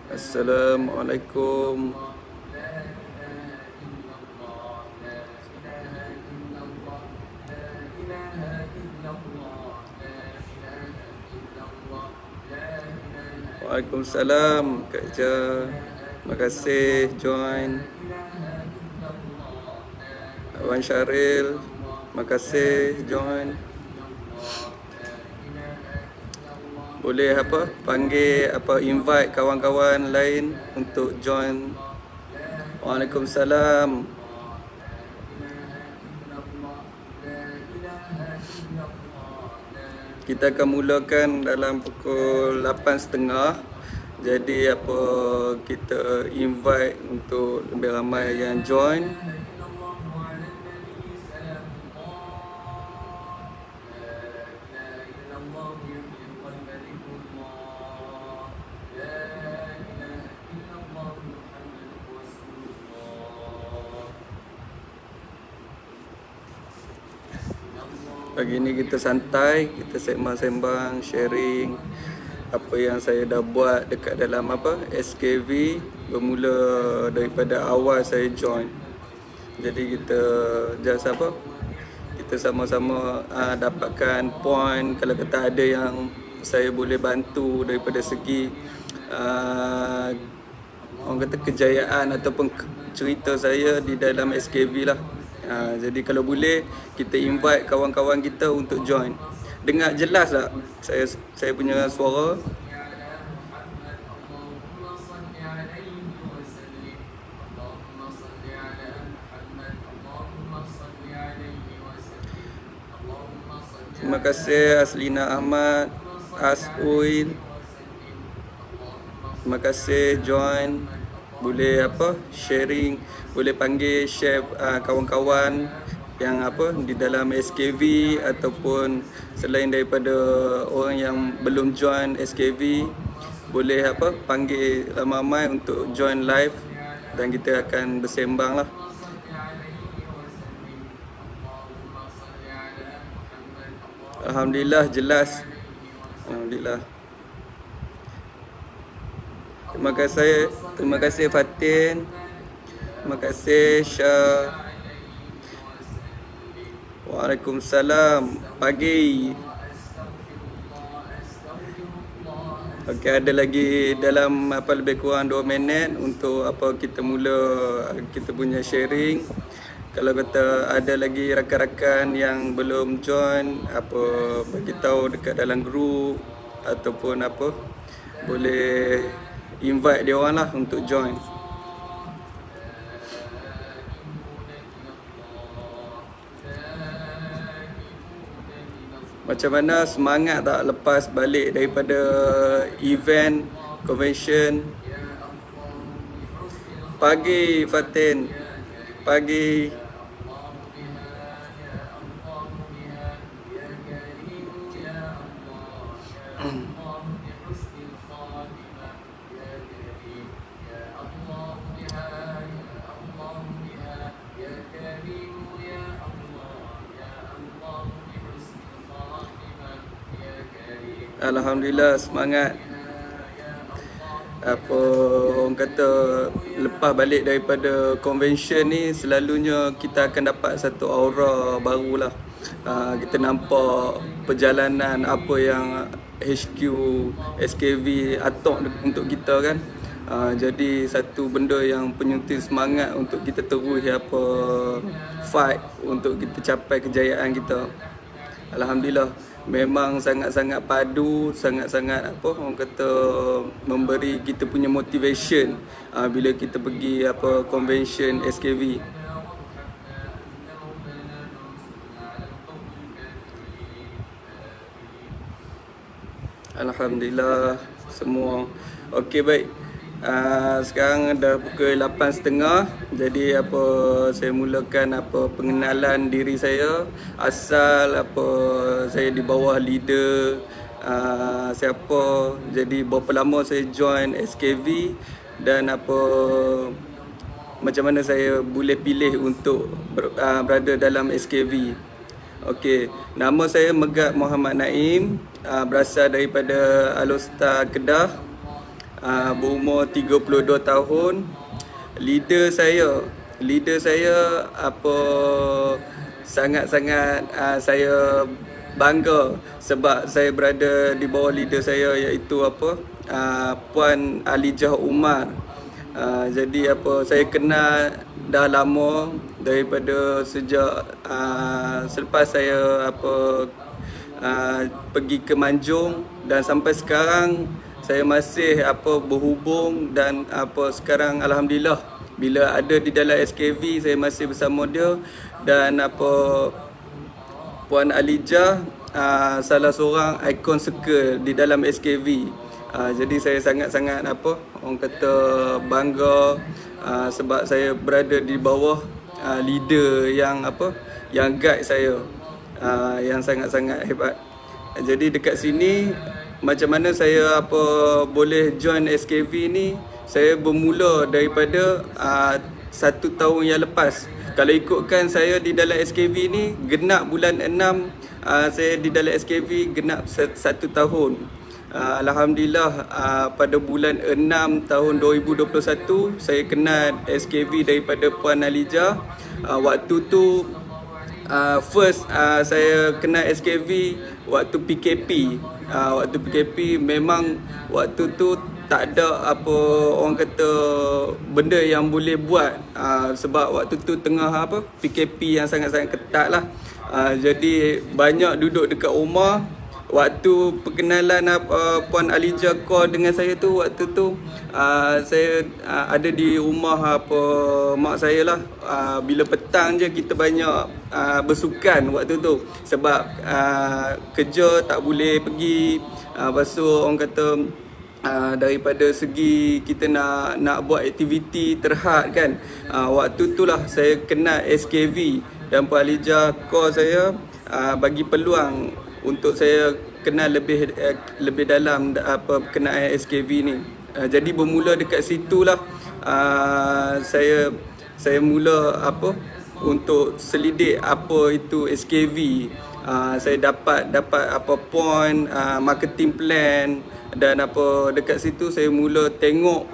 Assalamualaikum. Waalaikumsalam Kak Ja. Terima kasih join. Wan Syaril, terima kasih join. Boleh panggil invite kawan-kawan lain untuk join. Waalaikumsalam. Kita akan mulakan dalam pukul 8.30. Jadi kita invite untuk lebih ramai yang join. Pagi ni kita santai, kita sembang-sembang, sharing apa yang saya dah buat dekat dalam SKV bermula daripada awal saya join. Jadi kita just kita sama-sama dapatkan point, kalau kata ada yang saya boleh bantu daripada segi orang kata kejayaan ataupun cerita saya di dalam SKV lah. Jadi kalau boleh kita invite kawan-kawan kita untuk join. Dengar jelas tak saya punya suara? Terima kasih Aslina Ahmad, As'uil. Terima kasih join. Boleh sharing, boleh panggil share kawan-kawan yang di dalam SKV ataupun selain daripada orang yang belum join SKV, boleh panggil ramai-ramai untuk join live dan kita akan bersembang lah. Alhamdulillah jelas. Alhamdulillah. Terima kasih Fatin. Terima kasih Syah. Waalaikumsalam. Pagi. Okey, ada lagi dalam lebih kurang 2 minit untuk kita mula kita punya sharing. Kalau kata ada lagi rakan-rakan yang belum join, bagi tahu dekat dalam group ataupun boleh invite dia orang lah untuk join. Macam mana semangat tak lepas balik daripada event convention? Pagi Fatin. Pagi. Alhamdulillah semangat. Orang kata lepas balik daripada convention ni selalunya kita akan dapat satu aura barulah. Kita nampak perjalanan apa yang HQ SKV atok untuk kita kan. Jadi satu benda yang penyunting semangat untuk kita terus fight untuk kita capai kejayaan kita. Alhamdulillah memang sangat-sangat padu, sangat-sangat orang kata memberi kita punya motivation bila kita pergi convention SKV. Alhamdulillah semua okey baik. Sekarang dah pukul 8.30. Jadi saya mulakan pengenalan diri saya. Asal saya di bawah leader siapa, jadi berapa lama saya join SKV dan macam mana saya boleh pilih untuk berada dalam SKV. Okey, nama saya Megat Muhammad Naim, berasal daripada Alostar Kedah. berumur 32 tahun. Leader saya apa sangat-sangat saya bangga sebab saya berada di bawah leader saya, iaitu Puan Alijah Umar. Jadi saya kenal dah lama, daripada sejak selepas saya pergi ke Manjung, dan sampai sekarang saya masih berhubung, dan sekarang alhamdulillah bila ada di dalam SKV saya masih bersama dia. Dan Puan Alijah salah seorang ikon circle di dalam SKV. Jadi saya sangat-sangat orang kata bangga sebab saya berada di bawah leader yang yang guide saya, yang sangat-sangat hebat. Jadi dekat sini macam mana saya boleh join SKV ni, saya bermula daripada 1 tahun yang lepas. Kalau ikutkan saya di dalam SKV ni, genap bulan 6 saya di dalam SKV genap 1 tahun. Alhamdulillah pada bulan 6 tahun 2021 saya kenal SKV daripada Puan Alijah. Waktu tu first saya kenal SKV waktu PKP. Waktu PKP memang waktu tu tak ada orang kata benda yang boleh buat, sebab waktu tu tengah PKP yang sangat-sangat ketat lah. Jadi banyak duduk dekat rumah. Waktu perkenalan Puan Alijah call dengan saya tu, waktu tu saya ada di rumah mak saya lah. Bila petang je kita banyak bersukan waktu tu, sebab kerja tak boleh pergi. Lepas tu orang kata daripada segi kita nak buat aktiviti terhad kan. Waktu tu lah saya kenal SKV, dan Puan Alijah call saya bagi peluang untuk saya kenal lebih dalam berkenaan SKV ni. Jadi bermula dekat situlah saya mula untuk selidik apa itu SKV. Saya dapat point marketing plan, dan dekat situ saya mula tengok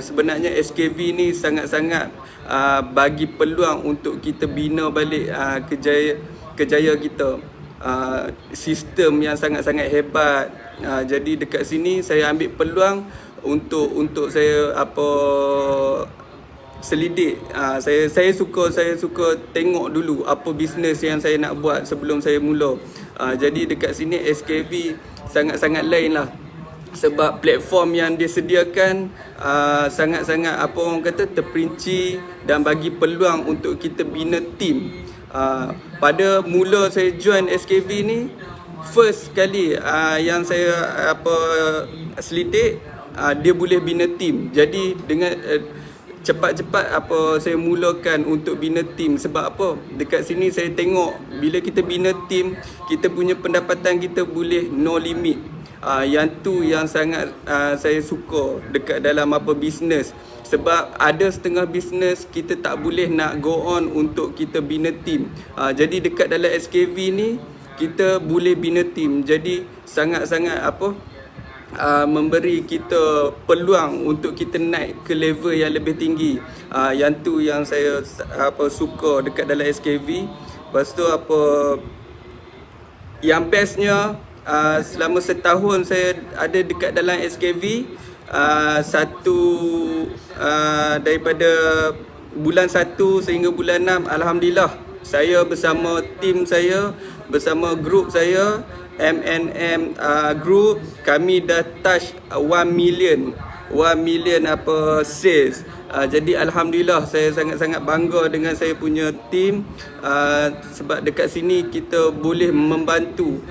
sebenarnya SKV ni sangat-sangat bagi peluang untuk kita bina balik kejaya kita. Sistem yang sangat-sangat hebat. Jadi dekat sini saya ambil peluang untuk saya selidik. Saya suka tengok dulu apa bisnes yang saya nak buat sebelum saya mula. Jadi dekat sini SKV sangat-sangat lain lah, sebab platform yang disediakan sangat-sangat orang kata terperinci dan bagi peluang untuk kita bina tim. Pada mula saya join SKV ni, first kali yang saya selidik, dia boleh bina tim. Jadi dengan cepat-cepat saya mulakan untuk bina tim. Sebab dekat sini saya tengok bila kita bina tim, kita punya pendapatan kita boleh no limit. Yang tu yang sangat saya suka dekat dalam bisnes. Sebab ada setengah bisnes kita tak boleh nak go on untuk kita bina tim. Jadi dekat dalam SKV ni kita boleh bina tim. Jadi sangat-sangat memberi kita peluang untuk kita naik ke level yang lebih tinggi. Yang tu yang saya suka dekat dalam SKV. Lepas tu yang bestnya, selama setahun saya ada dekat dalam SKV, daripada bulan 1 sehingga bulan 6, alhamdulillah saya bersama tim saya, bersama grup saya MNM group, kami dah touch 1 million sales. Jadi alhamdulillah saya sangat-sangat bangga dengan saya punya tim, sebab dekat sini kita boleh membantu,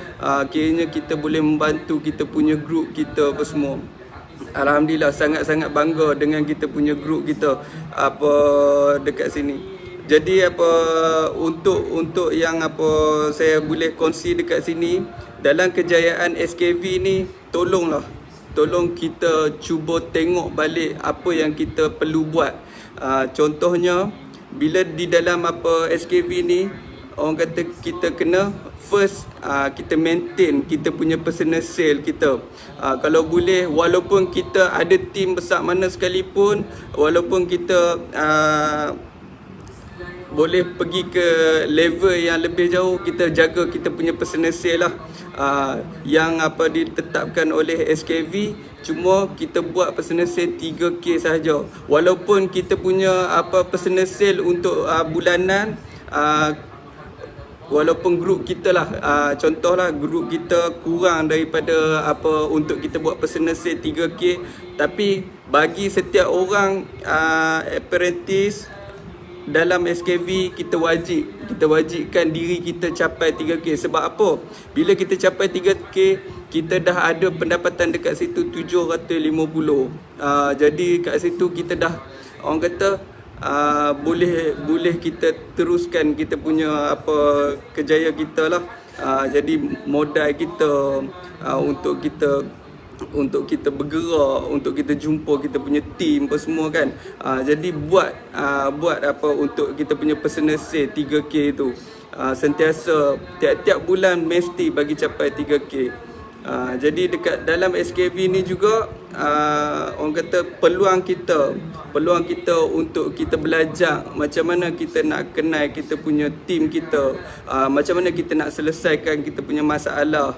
kiranya kita boleh membantu kita punya grup kita semua. Alhamdulillah sangat-sangat bangga dengan kita punya grup kita dekat sini. Jadi untuk yang saya boleh kongsi dekat sini dalam kejayaan SKV ni, tolong kita cuba tengok balik apa yang kita perlu buat. Contohnya bila di dalam SKV ni, orang kata kita kena first kita maintain kita punya personal sale kita. Kalau boleh, walaupun kita ada team besar mana sekalipun, walaupun kita boleh pergi ke level yang lebih jauh, kita jaga kita punya personal sale lah. Yang apa ditetapkan oleh SKV, cuma kita buat personal sale 3K sahaja. Walaupun kita punya apa personal sale untuk bulanan, walaupun grup kita lah, contohlah grup kita kurang daripada apa untuk kita buat personal sale 3K, tapi bagi setiap orang apprentice dalam SKV, kita wajibkan diri kita capai 3K. Sebab apa? Bila kita capai 3K, kita dah ada pendapatan dekat situ 750. Jadi kat situ kita dah, orang kata, boleh kita teruskan kita punya apa kerjaya kita lah. Jadi modal kita untuk kita bergerak, untuk kita jumpa kita punya team apa semua kan. Jadi buat apa untuk kita punya personal sale 3K tu. Sentiasa tiap-tiap bulan mesti bagi capai 3K. Jadi dekat dalam SKV ni juga orang kata peluang kita untuk kita belajar macam mana kita nak kenal kita punya team kita, macam mana kita nak selesaikan kita punya masalah.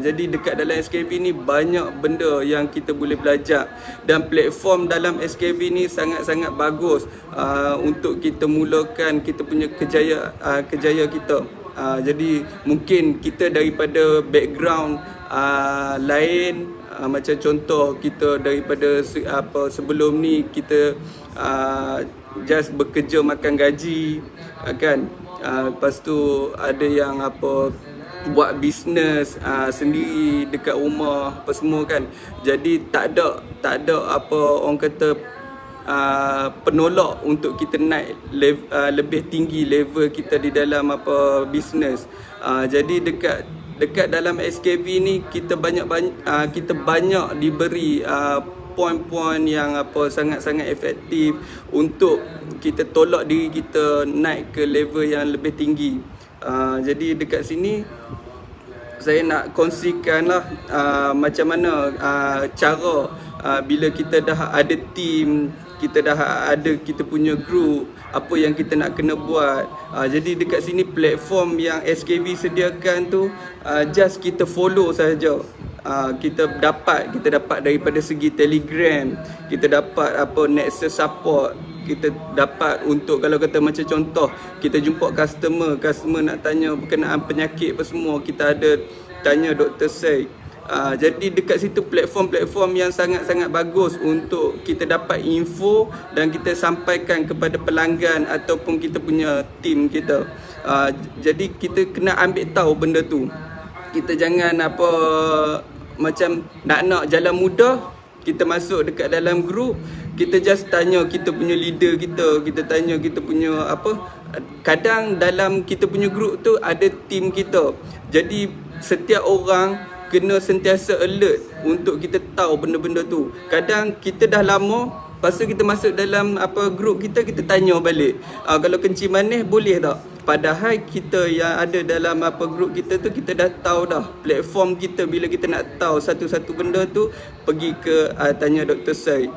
Jadi dekat dalam SKV ni banyak benda yang kita boleh belajar, dan platform dalam SKV ni sangat-sangat bagus untuk kita mulakan kita punya kejaya kita. Jadi mungkin kita daripada background lain, macam contoh kita daripada sebelum ni kita just bekerja makan gaji kan. Lepas tu ada yang buat bisnes sendiri dekat rumah apa semua kan. Jadi tak ada orang kata penolak untuk kita naik lebih tinggi level kita di dalam bisnes. Jadi dekat dalam SKV ni kita banyak diberi poin-poin yang sangat-sangat efektif untuk kita tolak diri kita naik ke level yang lebih tinggi. Jadi dekat sini saya nak kongsikan lah macam mana cara bila kita dah ada team, kita dah ada kita punya group, apa yang kita nak kena buat. Jadi dekat sini platform yang SKV sediakan tu just kita follow saja. Kita dapat daripada segi Telegram, kita dapat Nexus support, kita dapat untuk kalau kata macam contoh kita jumpa customer nak tanya berkenaan penyakit apa semua, kita ada tanya Dr. Syed. Jadi dekat situ platform yang sangat-sangat bagus untuk kita dapat info dan kita sampaikan kepada pelanggan ataupun kita punya team kita. Jadi kita kena ambil tahu benda tu. Kita jangan macam nak jalan mudah, kita masuk dekat dalam group, kita just tanya kita punya leader kita tanya kita punya kadang dalam kita punya group tu ada team kita. Jadi setiap orang kena sentiasa alert untuk kita tahu benda-benda tu. Kadang kita dah lama, lepas tu kita masuk dalam group kita tanya balik, kalau kencing manis boleh tak? Padahal kita yang ada dalam group kita tu, kita dah tahu dah platform kita. Bila kita nak tahu satu-satu benda tu, pergi ke tanya Dr. Syed.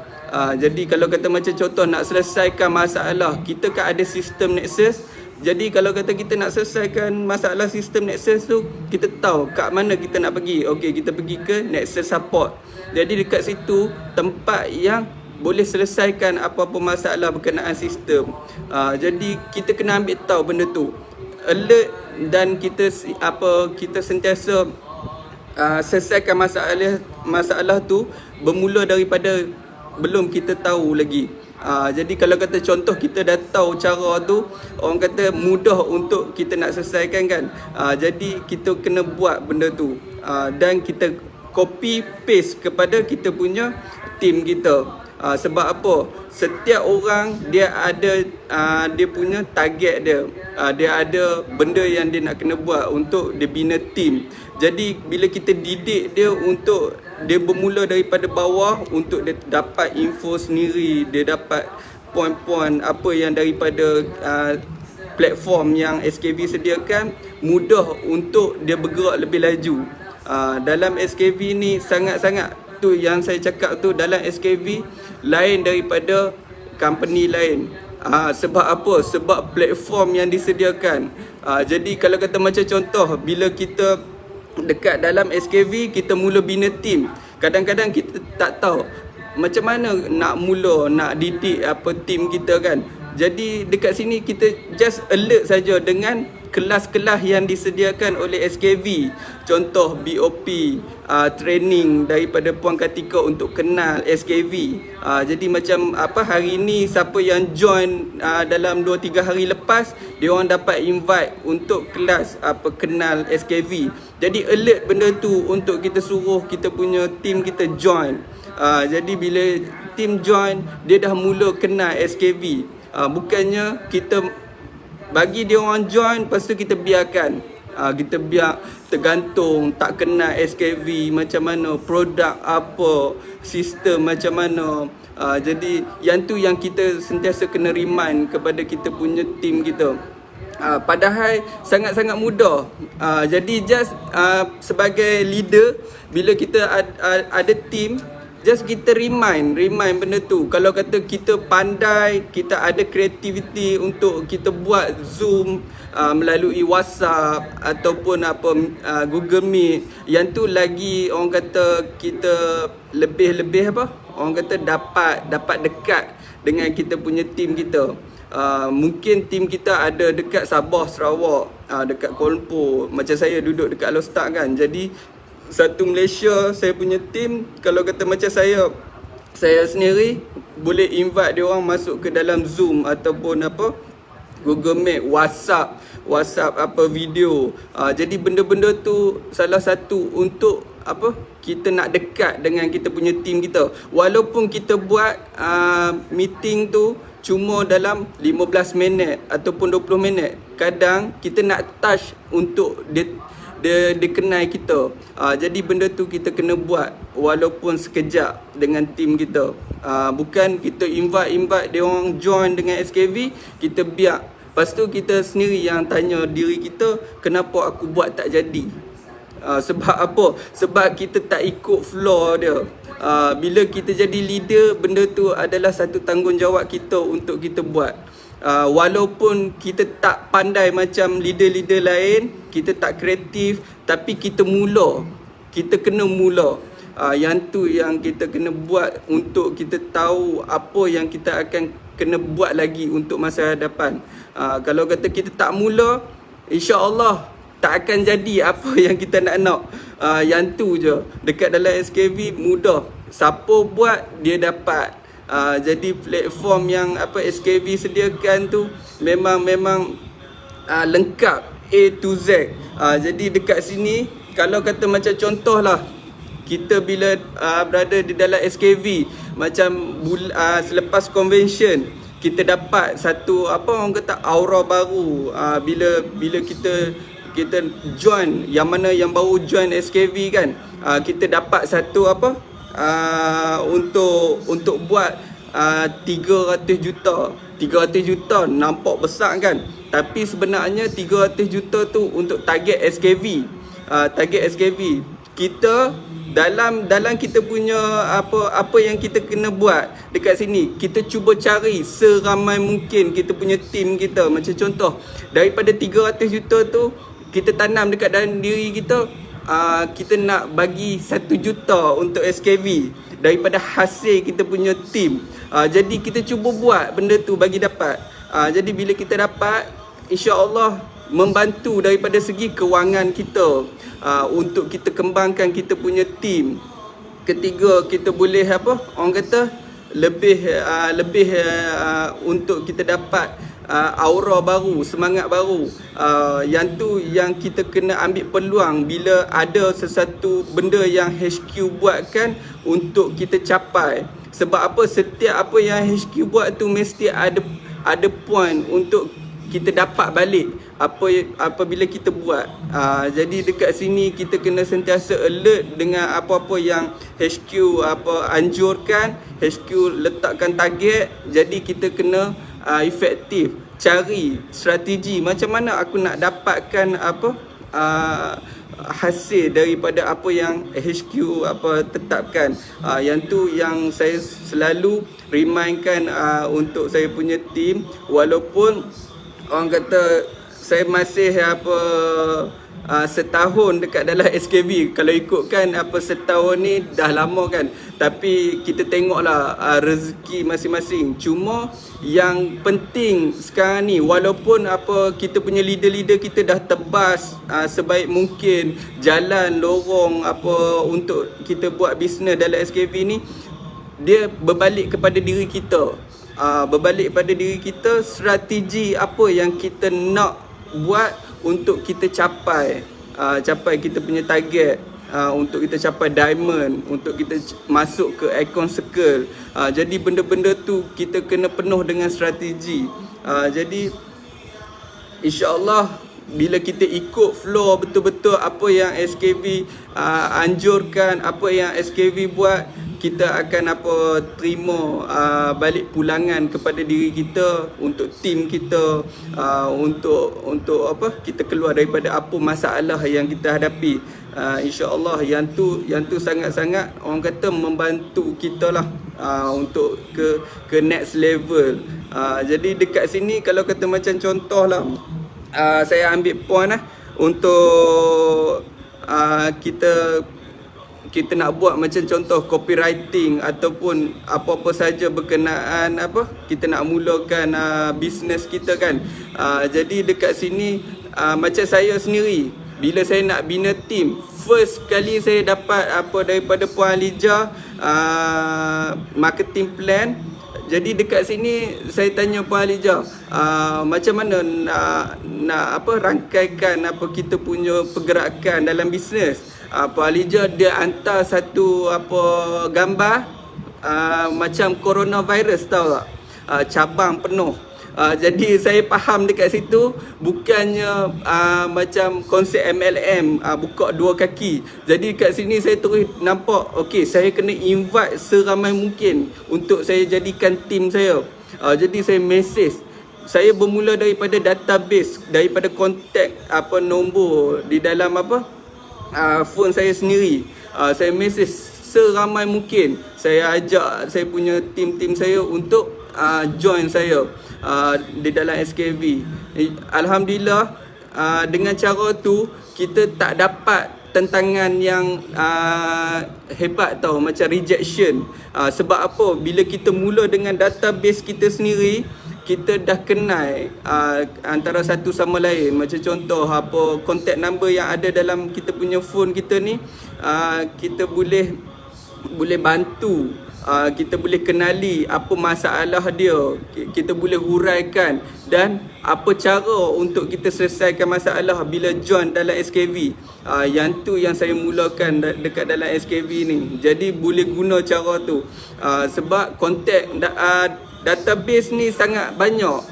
Jadi kalau kata macam contoh nak selesaikan masalah, kita kan ada sistem Nexus. Jadi kalau kata kita nak selesaikan masalah sistem Nexus tu, kita tahu kat mana kita nak pergi. Okey, kita pergi ke Nexus support. Jadi dekat situ tempat yang boleh selesaikan apa-apa masalah berkenaan sistem. Jadi kita kena ambil tahu benda tu, alert, dan kita sentiasa selesaikan masalah tu bermula daripada belum kita tahu lagi. Jadi kalau kata contoh kita dah tahu cara tu, orang kata mudah untuk kita nak selesaikan kan. Jadi kita kena buat benda tu, dan kita copy paste kepada kita punya team kita. Sebab apa? Setiap orang dia ada dia punya target dia. Dia ada benda yang dia nak kena buat untuk dia bina team. Jadi bila kita didik dia untuk dia bermula daripada bawah, untuk dia dapat info sendiri, dia dapat poin-poin apa yang daripada platform yang SKV sediakan mudah untuk dia bergerak lebih laju. Dalam SKV ni sangat-sangat tu yang saya cakap tu, dalam SKV lain daripada company lain. Sebab apa? Sebab platform yang disediakan. Jadi kalau kata macam contoh, bila kita dekat dalam SKV, kita mula bina team. Kadang-kadang kita tak tahu macam mana nak mula, nak didik apa team kita kan. Jadi dekat sini kita just alert saja dengan kelas-kelas yang disediakan oleh SKV. Contoh BOP, training daripada Puan Kartika untuk kenal SKV. Jadi macam apa, hari ni siapa yang join dalam 2-3 hari lepas, dia orang dapat invite untuk kelas apa kenal SKV. Jadi alert benda tu untuk kita suruh kita punya team kita join. Jadi bila team join, dia dah mula kenal SKV. Bukannya kita bagi dia orang join, lepas tu kita biarkan. Kita biar tergantung, tak kenal SKV macam mana, produk apa, sistem macam mana. Jadi yang tu yang kita sentiasa kena remind kepada kita punya team kita. Padahal sangat-sangat mudah. Jadi just sebagai leader, bila kita ada team, just kita remind benda tu. Kalau kata kita pandai, kita ada kreativiti untuk kita buat Zoom melalui WhatsApp ataupun apa Google Meet, yang tu lagi orang kata kita lebih apa? Orang kata dapat dekat dengan kita punya team kita. Mungkin tim kita ada dekat Sabah, Sarawak, dekat Kuala Lumpur. Macam saya duduk dekat Alostak kan. Jadi satu Malaysia saya punya tim, kalau kata macam saya sendiri boleh invite dia orang masuk ke dalam Zoom ataupun apa Google Meet, WhatsApp apa video. Jadi benda-benda tu salah satu untuk apa kita nak dekat dengan kita punya tim kita. Walaupun kita buat meeting tu cuma dalam 15 minit ataupun 20 minit, kadang kita nak touch untuk dia kenal kita. Jadi benda tu kita kena buat walaupun sekejap dengan tim kita. Bukan kita invite dia orang join dengan SKV, kita biar. Lepas tu kita sendiri yang tanya diri kita, kenapa aku buat tak jadi? Sebab apa? Sebab kita tak ikut flow dia. Bila kita jadi leader, benda tu adalah satu tanggungjawab kita untuk kita buat. Walaupun kita tak pandai macam leader-leader lain, kita tak kreatif, tapi kita kena mula. Yang tu yang kita kena buat untuk kita tahu apa yang kita akan kena buat lagi untuk masa hadapan. Kalau kata kita tak mula, insya-Allah tak akan jadi apa yang kita nak. Yang tu je. Dekat dalam SKV mudah. Siapa buat, dia dapat. Jadi platform yang apa SKV sediakan tu memang lengkap A to Z. Jadi dekat sini, kalau kata macam contoh lah, kita bila berada di dalam SKV, macam selepas convention, kita dapat satu apa orang kata aura baru. Bila kita join, yang mana yang baru join SKV kan, kita dapat satu apa untuk buat 300 juta. 300 juta nampak besar kan, tapi sebenarnya 300 juta tu untuk target SKV. Target SKV kita dalam kita punya apa yang kita kena buat dekat sini, kita cuba cari seramai mungkin kita punya team kita. Macam contoh, daripada 300 juta tu kita tanam dekat dalam diri kita, kita nak bagi 1 juta untuk SKV daripada hasil kita punya team. Jadi kita cuba buat benda tu bagi dapat. Jadi bila kita dapat, insya-Allah membantu daripada segi kewangan kita, untuk kita kembangkan kita punya team. Ketiga, kita boleh apa orang kata lebih untuk kita dapat aura baru, semangat baru. Yang tu yang kita kena ambil peluang bila ada sesuatu benda yang HQ buatkan untuk kita capai. Sebab apa? Setiap apa yang HQ buat tu mesti ada point untuk kita dapat balik apabila kita buat. Jadi dekat sini kita kena sentiasa alert dengan apa-apa yang HQ anjurkan, HQ letakkan target. Jadi kita kena efektif. cari strategi macam mana aku nak dapatkan hasil daripada apa yang HQ tetapkan. Yang tu yang saya selalu remindkan untuk saya punya team, walaupun orang kata saya masih setahun dekat dalam SKV. Kalau ikutkan setahun ni dah lama kan, tapi kita tengoklah rezeki masing-masing. Cuma yang penting sekarang ni, walaupun kita punya leader-leader kita dah tebas sebaik mungkin jalan lorong untuk kita buat bisnes dalam SKV ni, dia berbalik kepada diri kita. Berbalik pada diri kita, strategi apa yang kita nak buat untuk kita capai kita punya target, untuk kita capai diamond, untuk kita masuk ke icon circle. Jadi benda-benda tu kita kena penuh dengan strategi. Jadi insya-Allah bila kita ikut flow betul-betul apa yang SKV anjurkan, apa yang SKV buat, kita akan terima balik pulangan kepada diri kita, untuk tim kita, untuk kita keluar daripada apa masalah yang kita hadapi. InsyaAllah yang tu sangat-sangat orang kata membantu kita lah untuk ke next level. Jadi dekat sini kalau kata macam contoh lah, saya ambil point lah untuk kita nak buat macam contoh copywriting ataupun apa-apa saja berkenaan kita nak mulakan bisnes kita kan. Jadi dekat sini macam saya sendiri, bila saya nak bina team, first kali saya dapat daripada Puan Alija marketing plan. Jadi dekat sini saya tanya Puan Alija, macam mana nak rangkaikan kita punya pergerakan dalam bisnes. Puan Alija dia hantar satu gambar macam coronavirus, tahu tak? Cabang penuh. Jadi saya faham dekat situ bukannya macam konsep MLM buka dua kaki. Jadi dekat sini saya terus nampak, okey, saya kena invite seramai mungkin untuk saya jadikan tim saya. Jadi saya message. Saya bermula daripada database, daripada kontak nombor di dalam phone saya sendiri. Saya message seramai mungkin. Saya ajak saya punya tim saya untuk join saya di dalam SKV. Alhamdulillah, dengan cara tu kita tak dapat tentangan yang hebat tau, macam rejection. Sebab apa? Bila kita mula dengan database kita sendiri, kita dah kenal antara satu sama lain. Macam contoh contact number yang ada dalam kita punya phone kita ni, kita boleh bantu, kita boleh kenali apa masalah dia, kita boleh huraikan, dan apa cara untuk kita selesaikan masalah bila join dalam SKV. Yang tu yang saya mulakan dekat dalam SKV ni. Jadi boleh guna cara tu, sebab kontak database ni sangat banyak.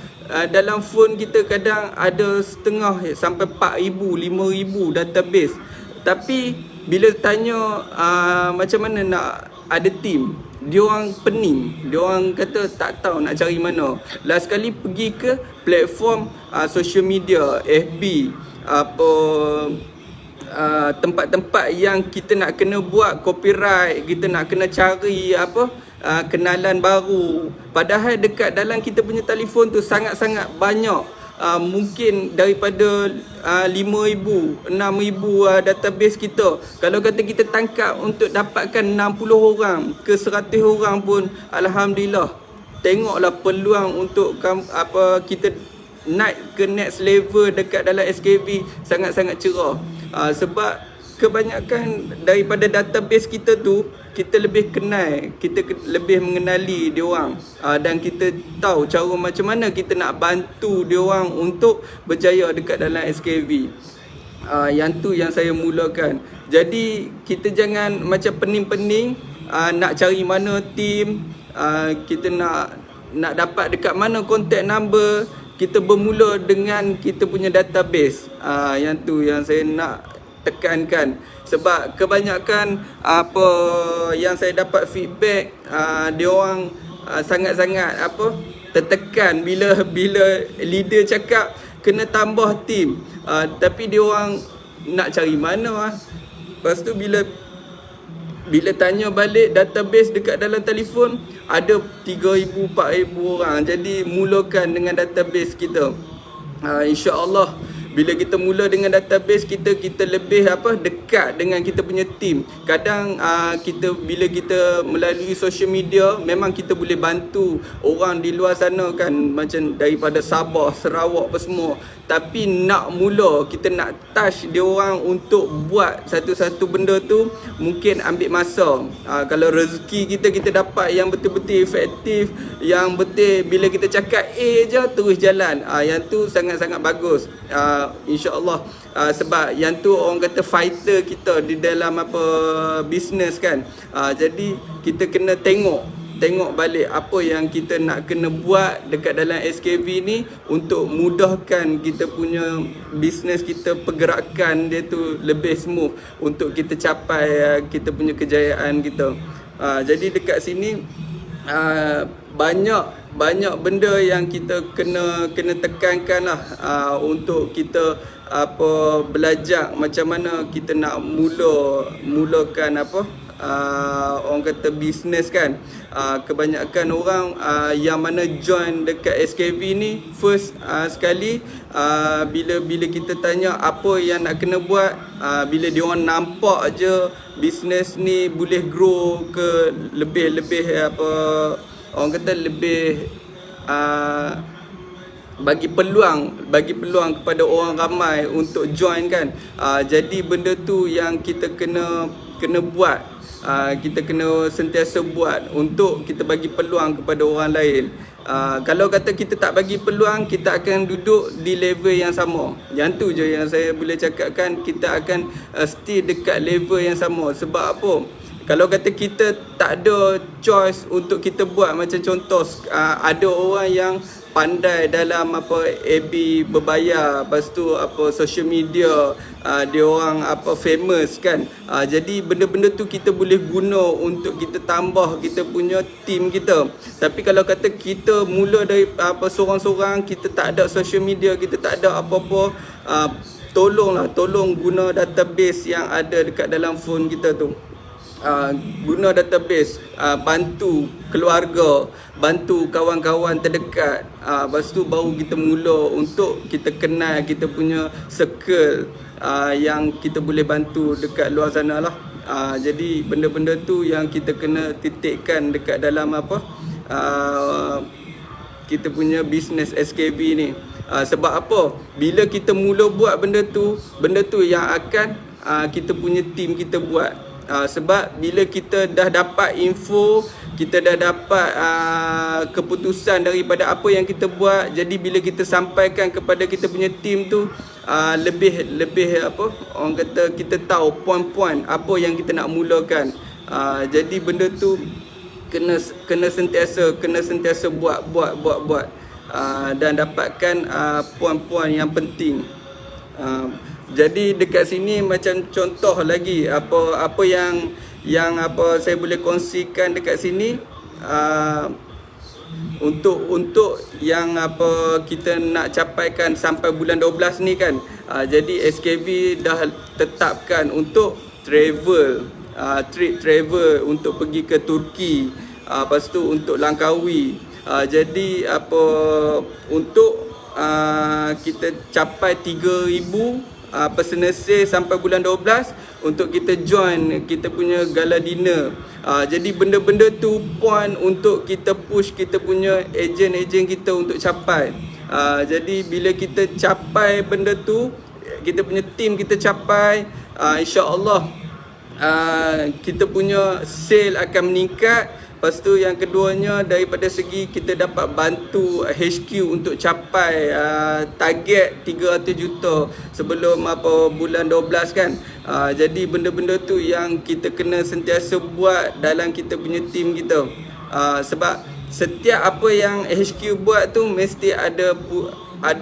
Dalam phone kita kadang ada setengah sampai 4,000, 5,000 database. Tapi bila tanya macam mana nak ada team, dia orang pening. Dia orang kata tak tahu nak cari mana. Last kali pergi ke platform social media, FB, tempat-tempat yang kita nak kena buat copyright, kita nak kena cari kenalan baru. Padahal dekat dalam kita punya telefon tu sangat-sangat banyak. Mungkin daripada 5,000, 6,000 database kita. Kalau kata kita tangkap untuk dapatkan 60 orang ke 100 orang pun, alhamdulillah. Tengoklah peluang untuk kita naik ke next level dekat dalam SKV sangat-sangat cerah. Sebab kebanyakan daripada database kita tu, kita lebih kenal, kita lebih mengenali dia orang, dan kita tahu cara macam mana kita nak bantu dia orang untuk berjaya dekat dalam SKV. Yang tu yang saya mulakan. Jadi kita jangan macam pening-pening nak cari mana team, kita nak dapat dekat mana contact number. Kita bermula dengan kita punya database. Yang tu yang saya nak tekankan. Sebab kebanyakan yang saya dapat feedback, dia orang sangat-sangat tertekan bila leader cakap kena tambah team, tapi dia orang nak cari mana. Lepas tu bila tanya balik database dekat dalam telefon, ada 3,000 4,000 orang. Jadi mulakan dengan database kita. InsyaAllah bila kita mula dengan database kita lebih dekat dengan kita punya team. Kadang bila kita melalui social media, memang kita boleh bantu orang di luar sana kan, macam daripada Sabah, Sarawak apa semua. Tapi nak mula, kita nak touch dia orang untuk buat satu-satu benda tu, mungkin ambil masa. Kalau rezeki kita dapat yang betul-betul efektif, yang betul bila kita cakap A je terus jalan, yang tu sangat-sangat bagus. InsyaAllah, sebab yang tu orang kata fighter kita di dalam bisnes kan. Jadi kita kena tengok balik apa yang kita nak kena buat dekat dalam SKV ni untuk mudahkan kita punya bisnes kita, pergerakan dia tu lebih smooth untuk kita capai kita punya kejayaan kita. Jadi dekat sini banyak benda yang kita kena tekankan lah, untuk kita belajar macam mana kita nak mulakan orang kata bisnes kan. Kebanyakan orang yang mana join dekat SKV ni first sekali, bila kita tanya apa yang nak kena buat, bila dia orang nampak je bisnes ni boleh grow ke lebih orang kata lebih bagi peluang kepada orang ramai untuk join kan. Jadi benda tu yang kita kena buat. Kita kena sentiasa buat untuk kita bagi peluang kepada orang lain. Kalau kata kita tak bagi peluang, kita akan duduk di level yang sama. Yang tu je yang saya boleh cakapkan, kita akan stay dekat level yang sama. Sebab apa? Kalau kata kita tak ada choice untuk kita buat, macam contoh ada orang yang pandai dalam AB berbayar, lepas tu social media, dia orang famous kan. Jadi benda-benda tu kita boleh guna untuk kita tambah kita punya team kita. Tapi kalau kata kita mula dari seorang-seorang, kita tak ada social media, kita tak ada apa-apa, tolong guna database yang ada dekat dalam phone kita tu. Guna database, bantu keluarga, bantu kawan-kawan terdekat. Lepas tu baru kita mula untuk kita kenal kita punya circle yang kita boleh bantu dekat luar sana lah. Jadi benda-benda tu yang kita kena titikkan dekat dalam kita punya bisnes SKV ni. Sebab apa? Bila kita mula buat benda tu yang akan kita punya team kita buat. Sebab bila kita dah dapat info, kita dah dapat keputusan daripada apa yang kita buat, jadi bila kita sampaikan kepada kita punya team tu, lebih orang kata kita tahu poin-poin apa yang kita nak mulakan. Jadi benda tu kena sentiasa buat dan dapatkan poin-poin yang penting. Jadi dekat sini macam contoh lagi apa yang saya boleh kongsikan dekat sini, untuk yang kita nak capaikan sampai bulan 12 ni kan. Jadi SKV dah tetapkan untuk travel, trip travel untuk pergi ke Turki, lepas tu untuk Langkawi. Jadi untuk kita capai 3,000 personal sale sampai bulan 12 untuk kita join kita punya gala dinner. Jadi benda-benda tu point untuk kita push kita punya ejen-ejen kita untuk capai. Jadi bila kita capai benda tu, kita punya team kita capai, insya-Allah kita punya sale akan meningkat. Lepas tu yang keduanya, daripada segi kita dapat bantu HQ untuk capai target 300 juta sebelum bulan 12 kan. Jadi benda-benda tu yang kita kena sentiasa buat dalam kita punya team kita. Sebab setiap apa yang HQ buat tu mesti ada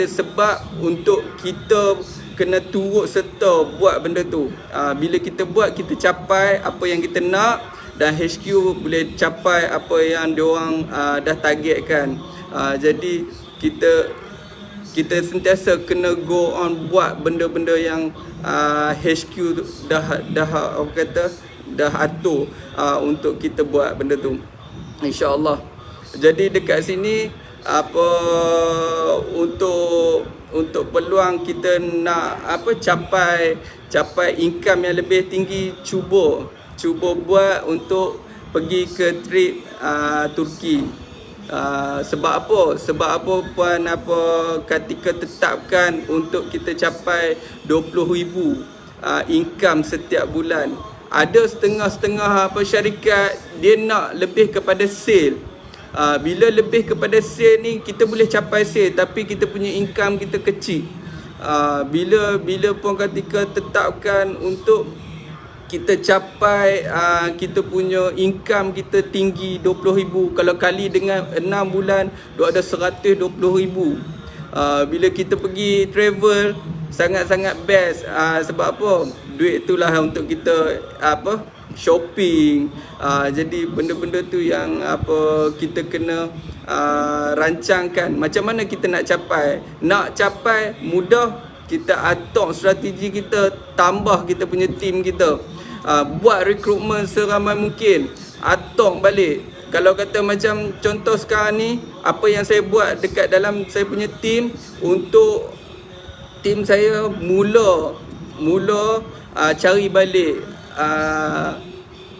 sebab untuk kita kena turut serta buat benda tu. Bila kita buat, kita capai apa yang kita nak, dan HQ boleh capai apa yang diorang dah targetkan. Jadi kita sentiasa kena go on buat benda-benda yang HQ dah apa kata dah atur untuk kita buat benda tu, insya-Allah. Jadi dekat sini apa untuk peluang kita nak capai income yang lebih tinggi, cuba buat untuk pergi ke trip Turki. Sebab apa puan ketika tetapkan untuk kita capai 20,000 income setiap bulan. Ada setengah syarikat dia nak lebih kepada sale. Bila lebih kepada sale ni kita boleh capai sale tapi kita punya income kita kecil. Bila pun ketika tetapkan untuk kita capai kita punya income kita tinggi 20,000, kalau kali dengan 6 bulan dia ada 120,000. Bila kita pergi travel sangat-sangat best. Sebab apa? Duit itulah untuk kita shopping. Jadi benda-benda tu yang kita kena rancangkan macam mana kita nak capai. Nak capai mudah, kita atur strategi kita, tambah kita punya team kita. Buat rekrutmen seramai mungkin, atok balik. Kalau kata macam contoh sekarang ni, apa yang saya buat dekat dalam saya punya team, untuk team saya mula cari balik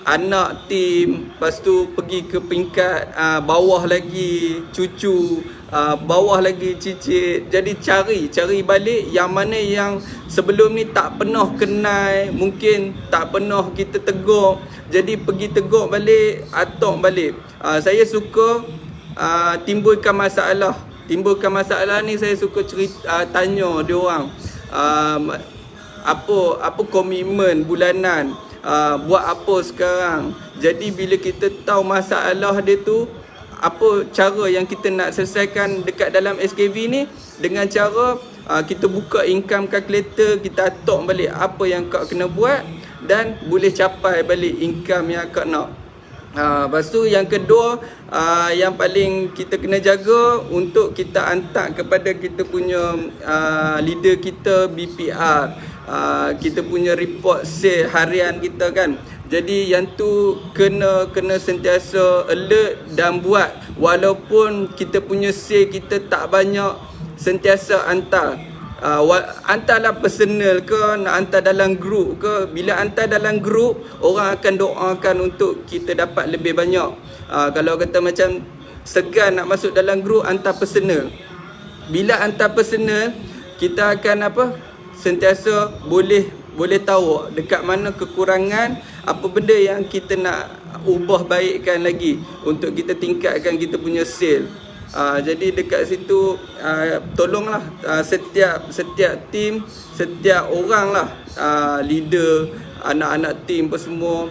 anak team, lepas tu pergi ke peringkat bawah lagi cucu, bawah lagi cicit. Jadi cari balik yang mana yang sebelum ni tak pernah kenal, mungkin tak pernah kita tegur. Jadi pergi tegur balik, atok balik. Saya suka timbulkan masalah ni, saya suka tanya dia orang apa komitmen bulanan, buat apa sekarang. Jadi bila kita tahu masalah dia tu, apa cara yang kita nak selesaikan dekat dalam SKV ni, dengan cara kita buka income calculator, kita atok balik apa yang kau kena buat dan boleh capai balik income yang kau nak. Lepas tu yang kedua, yang paling kita kena jaga untuk kita hantar kepada kita punya leader kita, BPR, kita punya report sale harian kita kan. Jadi yang tu kena sentiasa alert dan buat. Walaupun kita punya sale kita tak banyak, sentiasa hantar. Hantarlah personal ke, nak hantar dalam group ke. Bila hantar dalam group, orang akan doakan untuk kita dapat lebih banyak. Kalau kata macam segan nak masuk dalam group, hantar personal. Bila hantar personal, kita akan sentiasa boleh tahu dekat mana kekurangan, apa benda yang kita nak ubah baikkan lagi untuk kita tingkatkan kita punya sale. Jadi dekat situ tolonglah setiap team, setiap orang lah, leader, anak-anak team apa semua,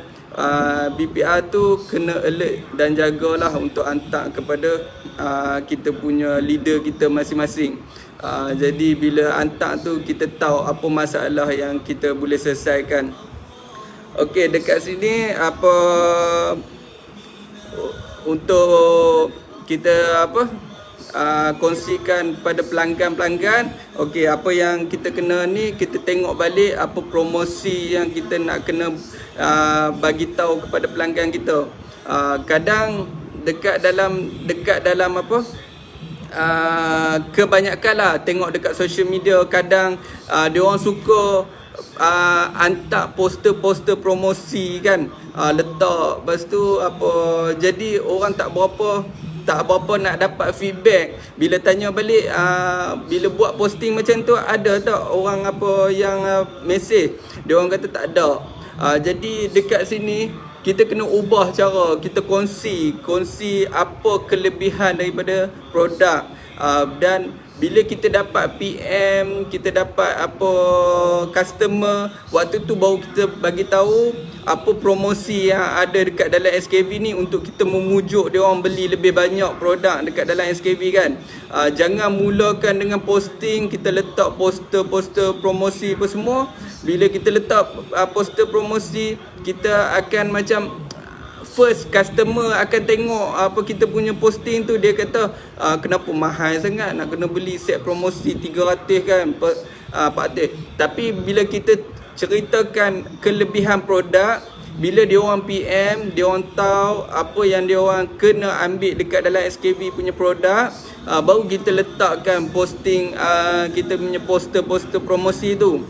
BPR tu kena alert dan jagalah untuk hantar kepada kita punya leader kita masing-masing. Jadi bila hantar tu kita tahu apa masalah yang kita boleh selesaikan. Okey, dekat sini untuk kita kongsikan pada pelanggan-pelanggan. Okey, apa yang kita kena ni, kita tengok balik apa promosi yang kita nak kena bagi tahu kepada pelanggan kita. Kadang dekat dalam kebanyakan lah tengok dekat social media, kadang dia orang suka hantar poster promosi kan, letak. Lepas tu jadi orang tak berapa nak dapat feedback. Bila tanya balik, bila buat posting macam tu, ada tak orang yang mesej? Dia orang kata tak ada. Jadi dekat sini kita kena ubah cara kita kongsi apa kelebihan daripada produk. Dan bila kita dapat PM, kita dapat customer, waktu tu baru kita bagi tahu apa promosi yang ada dekat dalam SKV ni untuk kita memujuk dia orang beli lebih banyak produk dekat dalam SKV kan. Jangan mulakan dengan posting, kita letak poster promosi apa semua. Bila kita letak poster promosi, kita akan macam first customer akan tengok apa kita punya posting tu, dia kata kenapa mahal sangat, nak kena beli set promosi 300 kan Pak Teh. Tapi bila kita ceritakan kelebihan produk, bila dia orang PM, dia orang tahu apa yang dia orang kena ambil dekat dalam SKV punya produk, baru kita letakkan posting kita punya poster-poster promosi tu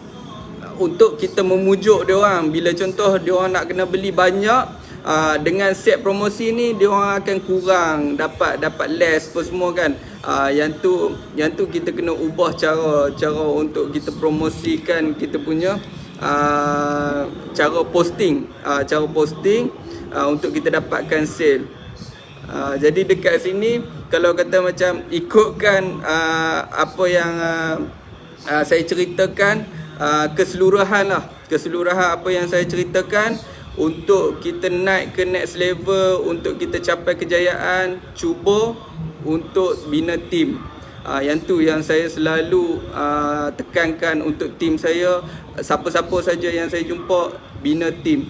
untuk kita memujuk dia orang. Bila contoh dia orang nak kena beli banyak, dengan set promosi ni dia orang akan kurang, dapat less apa semua kan. Yang tu kita kena ubah cara untuk kita promosikan kita punya cara posting untuk kita dapatkan sale. Jadi dekat sini kalau kata macam ikutkan apa yang saya ceritakan, keseluruhan apa yang saya ceritakan, untuk kita naik ke next level, untuk kita capai kejayaan, cuba untuk bina tim. Yang tu yang saya selalu tekankan untuk tim saya. Siapa-siapa saja yang saya jumpa, bina tim,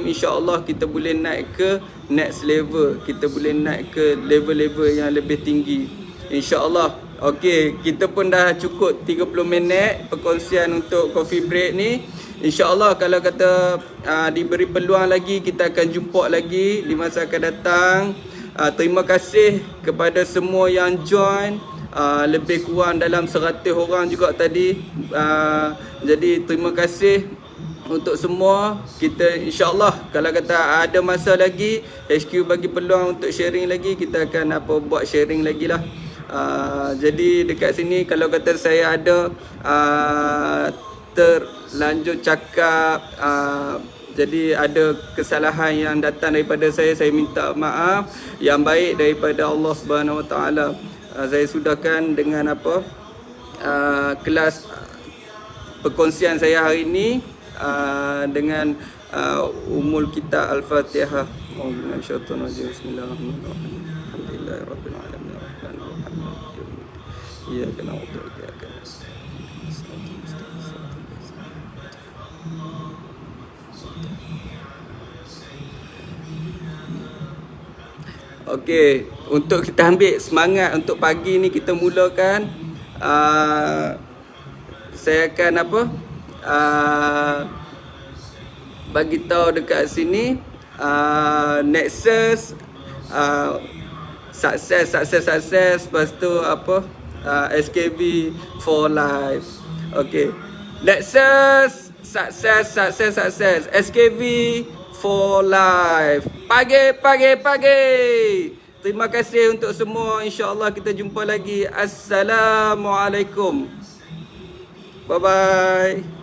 insya-Allah kita boleh naik ke next level, kita boleh naik ke level-level yang lebih tinggi, insya-Allah. Okey, kita pun dah cukup 30 minit perkongsian untuk coffee break ni. InsyaAllah kalau kata diberi peluang lagi, kita akan jumpa lagi di masa akan datang. Terima kasih kepada semua yang join. Lebih kurang dalam 100 orang juga tadi. Jadi terima kasih untuk semua. Kita insyaAllah kalau kata ada masa lagi, HQ bagi peluang untuk sharing lagi, kita akan buat sharing lagi lah. Jadi dekat sini kalau kata saya ada terlanjut cakap, jadi ada kesalahan yang datang daripada saya minta maaf. Yang baik daripada Allah Subhanahu Wa Taala saya sudahkan dengan kelas perkongsian saya hari ini dengan umul kita Al-Fatihah. Bismillahirrahmanirrahim. Alhamdulillahirabbil alamin. Iyyaka na'budu wa iyyaka nasta'in. Okey, untuk kita ambil semangat untuk pagi ni kita mulakan, saya akan bagi tahu dekat sini Nexus sukses, lepas tu SKV for life. Okey, Nexus sukses, SKV for life. Pagi. Terima kasih untuk semua. InsyaAllah kita jumpa lagi. Assalamualaikum. Bye-bye.